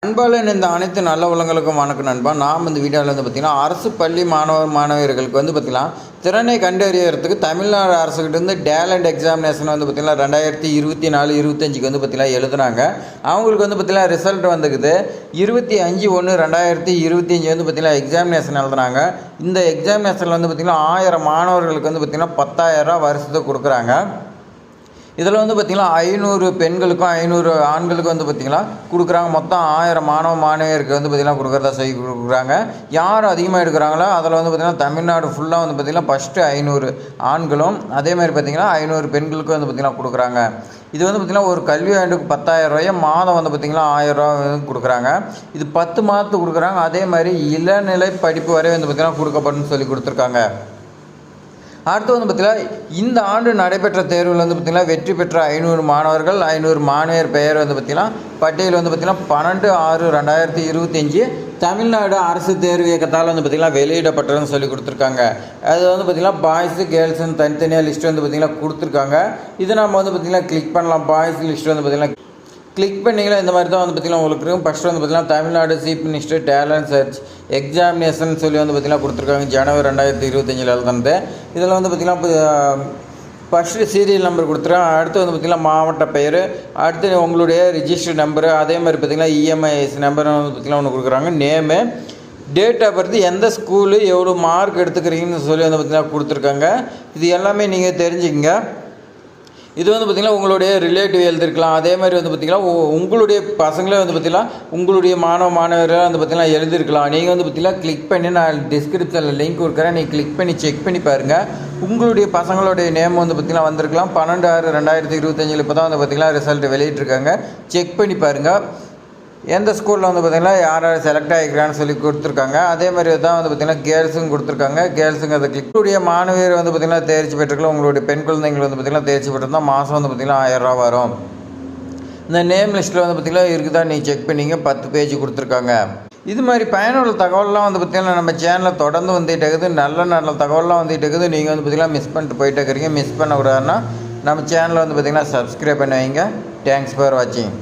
அன்பாளன் இந்த அனைத்து நல்ல உள்ளங்களுக்கும் வணக்கம் நண்பா. நாம் இந்த வீடியோவில் வந்து பார்த்திங்கன்னா அரசு பள்ளி மாணவர்களுக்கு வந்து பார்த்திங்கன்னா திறனை கண்டறியறதுக்கு தமிழ்நாடு அரசுக்கிட்டேருந்து டேலண்ட் எக்ஸாமினேஷன் வந்து பார்த்திங்கன்னா 2024-25 வந்து பார்த்திங்கன்னா எழுதுனாங்க. அவங்களுக்கு வந்து பார்த்திங்கன்னா ரிசல்ட் வந்துக்குது 25/1/2025 வந்து பார்த்திங்கன்னா எக்ஸாமினேஷன் எழுதுனாங்க. இந்த எக்ஸாமினேஷனில் வந்து பார்த்திங்கன்னா 1000 மாணவர்களுக்கு வந்து பார்த்திங்கன்னா 10,000 வருஷத்துக்கு கொடுக்குறாங்க. இதில் வந்து பார்த்திங்கன்னா 500 பெண்களுக்கும் 500 ஆண்களுக்கும் வந்து பார்த்திங்கன்னா கொடுக்குறாங்க. மொத்தம் 1000 மாணவியருக்கு வந்து பார்த்திங்கன்னா கொடுக்குறதா சொல்லி கொடுக்குறாங்க. யார் அதிகமாக எடுக்கிறாங்களோ அதில் வந்து பார்த்திங்கன்னா தமிழ்நாடு ஃபுல்லாக வந்து பார்த்திங்கன்னா ஃபஸ்ட்டு 500 ஆண்களும் அதே மாதிரி பார்த்திங்கன்னா 500 பெண்களுக்கும் வந்து பார்த்திங்கன்னா கொடுக்குறாங்க. இது வந்து பார்த்திங்கன்னா ஒரு கல்வி ஆண்டுக்கு 10,000 ரூபாய், மாதம் வந்து பார்த்திங்கன்னா 1000 ரூபா கொடுக்குறாங்க. இது 10 மாதத்துக்கு கொடுக்குறாங்க. அதே மாதிரி இளநிலை படிப்பு வரை வந்து பார்த்திங்கன்னா கொடுக்கப்படும் சொல்லி கொடுத்துருக்காங்க. அடுத்து வந்து பார்த்திங்கன்னா இந்த ஆண்டு நடைபெற்ற தேர்வில் வந்து பார்த்திங்கன்னா வெற்றி பெற்ற 500 மாணவர்கள் 500 மாணவியர் பெயர் வந்து பார்த்திங்கன்னா பட்டியல் வந்து பார்த்திங்கன்னா 12/6/2025 தமிழ்நாடு அரசு தேர்வு இயக்கத்தால் வந்து பார்த்திங்கன்னா வெளியிடப்பட்டதுன்னு சொல்லி கொடுத்துருக்காங்க. அது வந்து பார்த்திங்கன்னா பாய்ஸு கேர்ள்ஸுன்னு தனித்தனியாக லிஸ்ட்டு வந்து பார்த்திங்கன்னா கொடுத்துருக்காங்க. இது நம்ம வந்து பார்த்திங்கன்னா கிளிக் பண்ணலாம். பாய்ஸ் லிஸ்ட்டு வந்து பார்த்திங்கன்னா கிளிக் பண்ணிங்கன்னா இந்த மாதிரி தான் வந்து பார்த்திங்கன்னா உங்களுக்கு இருக்கும். ஃபஸ்ட்டு வந்து பார்த்திங்கன்னா Tamil Nadu chief minister talent search examination சொல்லி வந்து பார்த்திங்கன்னா கொடுத்துருக்காங்க. ஜனவரி 2025 எழுதுனது. இதில் வந்து பார்த்திங்கன்னா ஃபஸ்ட்டு சீரியல் நம்பர் கொடுத்துருக்காங்க. அடுத்து வந்து பார்த்திங்கன்னா மாவட்ட பெயர், அடுத்து உங்களுடைய ரிஜிஸ்டர் நம்பரு, அதே மாதிரி பார்த்திங்கன்னா இஎம்ஐஎஸ் நம்பர் வந்து பார்த்திங்கன்னா ஒன்று கொடுக்குறாங்க. நேமு, டேட் ஆஃப் பர்த், எந்த ஸ்கூலு, எவ்வளோ மார்க் எடுத்துக்கிறீங்கன்னு சொல்லி வந்து பார்த்திங்கன்னா கொடுத்துருக்காங்க. இது எல்லாமே நீங்கள் தெரிஞ்சுக்கங்க. இது வந்து பார்த்திங்கன்னா உங்களுடைய ரிலேட்டிவ் எழுதிருக்கலாம். அதே மாதிரி வந்து பார்த்திங்கன்னா உங்களுடைய பசங்களே வந்து பார்த்திங்கன்னா உங்களுடைய மாணவர்கள் வந்து பார்த்திங்கன்னா எழுதிருக்கலாம். நீங்கள் வந்து பார்த்திங்கன்னா கிளிக் பண்ணி நான் டிஸ்கிரிப்ஷனில் லிங்க் கொடுக்குறேன். நீங்கள் கிளிக் பண்ணி செக் பண்ணி பாருங்கள். உங்களுடைய பசங்களுடைய நேம் வந்து பார்த்திங்கன்னா வந்திருக்கலாம். 12/6/2025 இப்போ தான் வந்து பார்த்திங்கன்னா ரிசல்ட் வெளியிட்டிருக்காங்க. செக் பண்ணி பாருங்கள். எந்த ஸ்கூலில் வந்து பார்த்திங்கன்னா யார் செலக்ட் ஆகிக்கிறான்னு சொல்லி கொடுத்துருக்காங்க. அதே மாதிரி தான் வந்து பார்த்திங்கன்னா கேர்ள்ஸுங்க கொடுத்துருக்காங்க. கேர்ள்ஸுங்க அதை கிளிக் உடைய மாணவியர் வந்து பார்த்திங்கன்னா தேர்ச்சி பெற்றுக்கலாம். உங்களுடைய பெண் குழந்தைங்கள் வந்து பார்த்திங்கன்னா தேர்ச்சி பெற்றிருந்தால் மாதம் வந்து பார்த்திங்கன்னா 1000 ரூபா வரும். இந்த நேம் லிஸ்ட்டில் வந்து பார்த்திங்கன்னா இருக்குதா நீங்கள் செக் பண்ணிங்க. 10 பேஜ் கொடுத்துருக்காங்க. இது மாதிரி பயனுள்ள தகவல்லாம் வந்து பார்த்திங்கன்னா நம்ம சேனலில் தொடர்ந்து வந்துகிட்டு இருக்குது. நல்ல தகவல்லாம் வந்துகிட்டு இருக்குது. நீங்கள் வந்து பார்த்திங்கன்னா மிஸ் பண்ணிட்டு போயிட்டே இருக்கிறீங்க. மிஸ் பண்ணக்கூடாதுன்னா நம்ம சேனலில் வந்து பார்த்திங்கன்னா சப்ஸ்கிரைப் பண்ணி வைங்க. தேங்க்ஸ் ஃபார் வாட்சிங்.